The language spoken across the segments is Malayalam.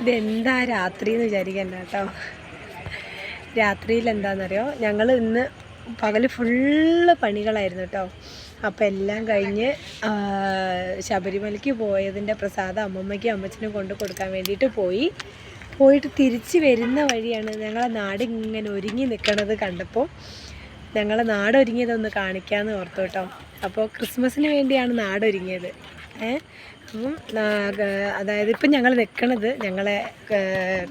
ഇതെന്താ രാത്രി എന്ന് വിചാരിക്കണ്ട കേട്ടോ. രാത്രിയിൽ എന്താണെന്നറിയോ, ഞങ്ങൾ ഇന്ന് പകൽ ഫുള്ള് പണികളായിരുന്നു കേട്ടോ. അപ്പോൾ എല്ലാം കഴിഞ്ഞ് ശബരിമലയ്ക്ക് പോയതിൻ്റെ പ്രസാദം അമ്മമ്മയ്ക്കും അമ്മച്ചനും കൊണ്ട് കൊടുക്കാൻ വേണ്ടിയിട്ട് പോയിട്ട് തിരിച്ച് വരുന്ന വഴിയാണ് ഞങ്ങളെ നാട് ഇങ്ങനെ ഒരുങ്ങി നിൽക്കണത് കണ്ടപ്പോൾ ഞങ്ങളെ നാട് ഒരുങ്ങിയതൊന്ന് കാണിക്കാമെന്ന് ഓർത്തു കേട്ടോ. അപ്പോൾ ക്രിസ്മസിന് വേണ്ടിയാണ് നാട് ഒരുങ്ങിയത്. അപ്പം അതായത് ഇപ്പം ഞങ്ങൾ നിൽക്കണത് ഞങ്ങളെ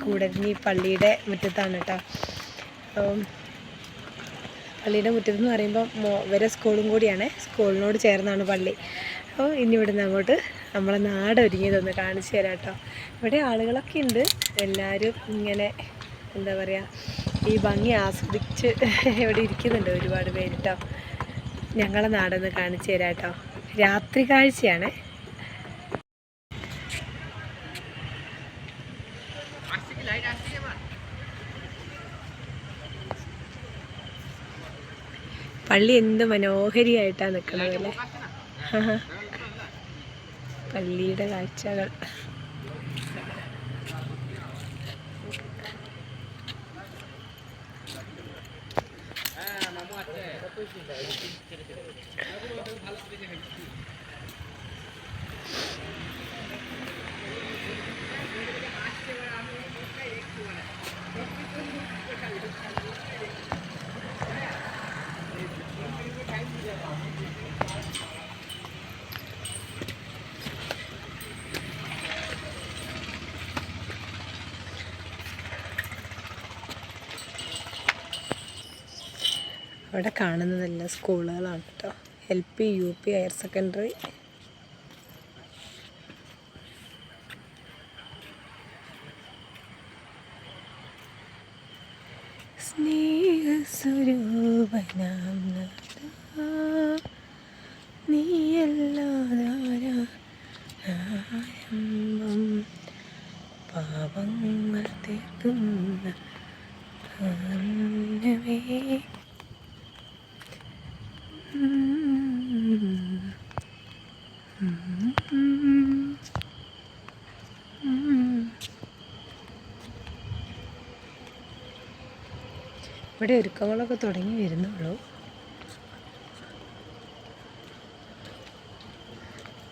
കൂടരഞ്ഞി പള്ളിയുടെ മുറ്റത്താണ് കേട്ടോ. പള്ളിയുടെ മുറ്റത്തെന്ന് പറയുമ്പോൾ ഇവരെ സ്കൂളും കൂടിയാണ്, സ്കൂളിനോട് ചേർന്നാണ് പള്ളി. അപ്പോൾ ഇനി ഇവിടുന്ന് അങ്ങോട്ട് നമ്മളെ നാട് ഒരുങ്ങിയതൊന്ന് കാണിച്ചു തരാം കേട്ടോ. ഇവിടെ ആളുകളൊക്കെ ഉണ്ട്, എല്ലാവരും ഇങ്ങനെ എന്താ പറയുക ഈ ഭംഗി ആസ്വദിച്ച് ഇവിടെ ഇരിക്കുന്നുണ്ട് ഒരുപാട് പേര് കേട്ടോ. ഞങ്ങളെ നാടൊന്ന് കാണിച്ചു തരാം കേട്ടോ. രാത്രി കാഴ്ചയാണ്. പള്ളി എന്ത് മനോഹരിയായിട്ടാണ് നിൽക്കണതല്ലേ. പള്ളിയുടെ കാഴ്ചകൾ. അവിടെ കാണുന്നതെല്ലാം സ്കൂളുകളാണ് കേട്ടോ. LP UP higher secondary. സ്നേഹസ്വരൂപനാം നീയല്ലാതാരംഭം പാപങ്ങൾ തീർക്കുന്ന ഇവിടെ ഒരുക്കങ്ങളൊക്കെ തുടങ്ങി വരുന്നുള്ളൂ.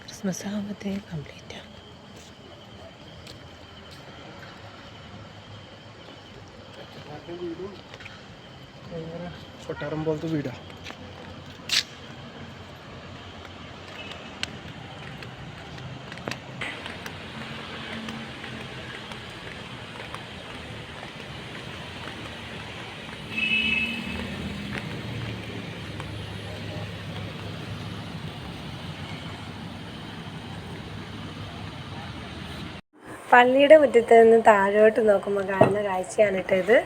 ക്രിസ്മസ് ആകുമ്പോഴത്തേക്ക് കംപ്ലീറ്റ് ആണ്. കൊട്ടാരം പോലത്തെ വീടാ. പള്ളിയുടെ മുറ്റത്ത് നിന്ന് താഴോട്ട് നോക്കുമ്പോൾ കാണുന്ന കാഴ്ചയാണ് കേട്ടോ ഇത്.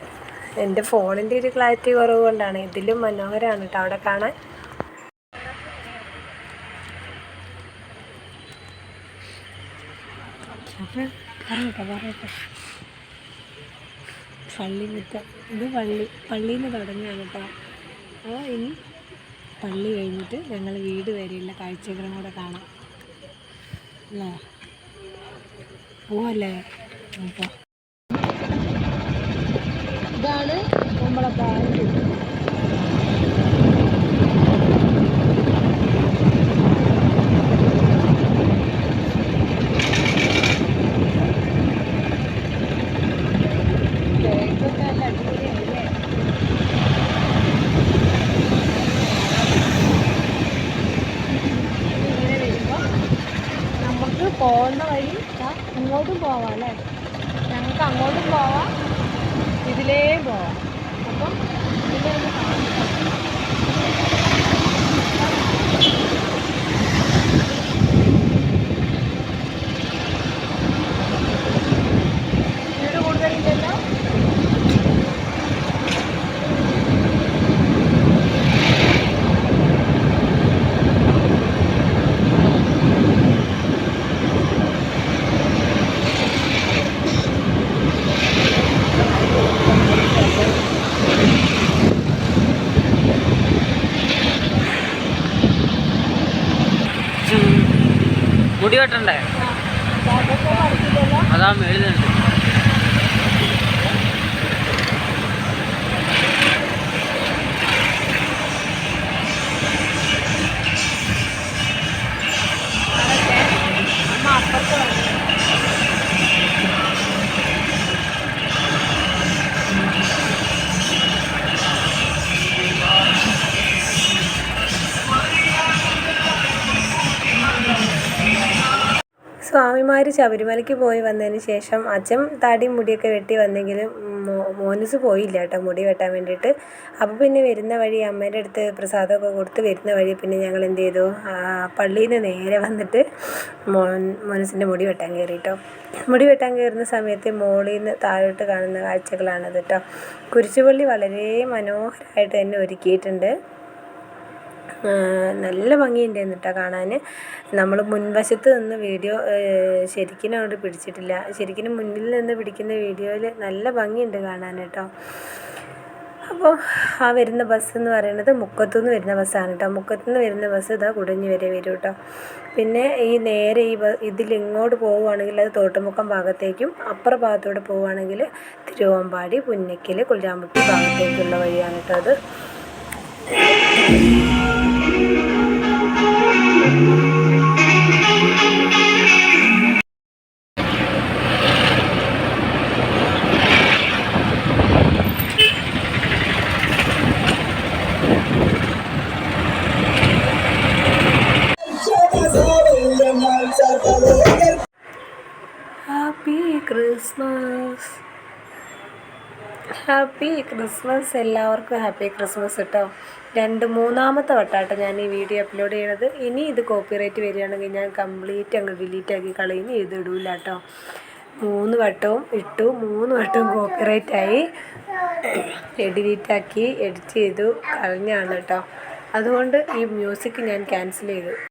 എൻ്റെ ഫോണിൻ്റെ ഒരു ക്ലാരിറ്റി കുറവ് കൊണ്ടാണ്. ഇതിലും മനോഹരമാണ് കേട്ടോ അവിടെ കാണാൻ. പള്ളി മുറ്റം ഇത് പള്ളിയിൽ നിന്ന് തുടങ്ങുകയാണ് കേട്ടോ. അപ്പോൾ ഇനി പള്ളി കഴിഞ്ഞിട്ട് ഞങ്ങൾ വീട് വരെയുള്ള കാഴ്ചകളും കൂടെ കാണാം അല്ലേ. പോവല്ലേ. അപ്പോൾ ഇതാണ് നമ്മളെ ബാങ്ക്. പോകുന്ന വഴി ഇങ്ങോട്ടും പോവാം അല്ലേ. ഞങ്ങൾക്ക് അങ്ങോട്ടും പോവാം, ഇതിലേയും പോവാം. അപ്പം ഇതിലൊന്ന് വീട് കൂടുതലില്ലല്ലോ. മുടി വെട്ടണ്ടേ? അതാ എഴുതുന്നുണ്ട്. അവർ ശബരിമലയ്ക്ക് പോയി വന്നതിന് ശേഷം അച്ഛൻ താടിയും മുടിയൊക്കെ വെട്ടി വന്നെങ്കിലും മോനൂസ് പോയില്ല കേട്ടോ മുടി വെട്ടാൻ വേണ്ടിയിട്ട്. അപ്പോൾ പിന്നെ വരുന്ന വഴി അമ്മേൻ്റെ അടുത്ത് പ്രസാദമൊക്കെ കൊടുത്ത് വരുന്ന വഴി പിന്നെ ഞങ്ങൾ എന്ത് ചെയ്തു, പള്ളിയിൽ നിന്ന് നേരെ വന്നിട്ട് മോനൂസിൻ്റെ മുടി വെട്ടാൻ കയറി കേട്ടോ. മുടി വെട്ടാൻ കയറുന്ന സമയത്ത് മുകളിൽ നിന്ന് താഴോട്ട് കാണുന്ന കാഴ്ചകളാണത് കേട്ടോ. കുരിശുപള്ളി വളരെ മനോഹരമായിട്ട് തന്നെ ഒരുക്കിയിട്ടുണ്ട്. നല്ല ഭംഗിയുണ്ടായിരുന്നു കേട്ടോ കാണാൻ. നമ്മൾ മുൻവശത്ത് നിന്ന് വീഡിയോ ശരിക്കും അവിടെ പിടിച്ചിട്ടില്ല. ശരിക്കും മുന്നിൽ നിന്ന് പിടിക്കുന്ന വീഡിയോയിൽ നല്ല ഭംഗിയുണ്ട് കാണാൻ കേട്ടോ. അപ്പോൾ ആ വരുന്ന ബസ് എന്ന് പറയുന്നത് മുക്കത്തുനിന്ന് വരുന്ന ബസ്സാണ് കേട്ടോ. മുക്കത്തുനിന്ന് വരുന്ന ബസ് ഇതാ കുടഞ്ഞ് വരെ വരും കേട്ടോ. പിന്നെ ഈ നേരെ ഇതിലിങ്ങോട്ട് പോവുകയാണെങ്കിൽ അത് തോട്ടുമുക്കം ഭാഗത്തേക്കും, അപ്പുറ ഭാഗത്തോട്ട് പോവുകയാണെങ്കിൽ തിരുവമ്പാടി, പുന്നയ്ക്കൽ, കുളിരാമ്പട്ടി ഭാഗത്തേക്കുള്ള വഴിയാണ് കേട്ടോ അത്. ഹാപ്പി ക്രിസ്മസ്, ഹാപ്പി ക്രിസ്മസ്, എല്ലാവർക്കും ഹാപ്പി ക്രിസ്മസ് കേട്ടോ. മൂന്നാമത്തെ വട്ടമായിട്ട് ഞാൻ ഈ വീഡിയോ അപ്ലോഡ് ചെയ്യണത്. ഇനി ഇത് കോപ്പിറൈറ്റ് വരികയാണെങ്കിൽ ഞാൻ കംപ്ലീറ്റ് അങ്ങ് ഡിലീറ്റാക്കി കളയും, ഇത് ഇടൂല കേട്ടോ. 3 വട്ടവും ഇട്ടു, 3 വട്ടവും കോപ്പിറൈറ്റായി ഡിലീറ്റാക്കി എഡിറ്റ് ചെയ്തു കളഞ്ഞാണ് കേട്ടോ. അതുകൊണ്ട് ഈ മ്യൂസിക് ഞാൻ ക്യാൻസൽ ചെയ്തു.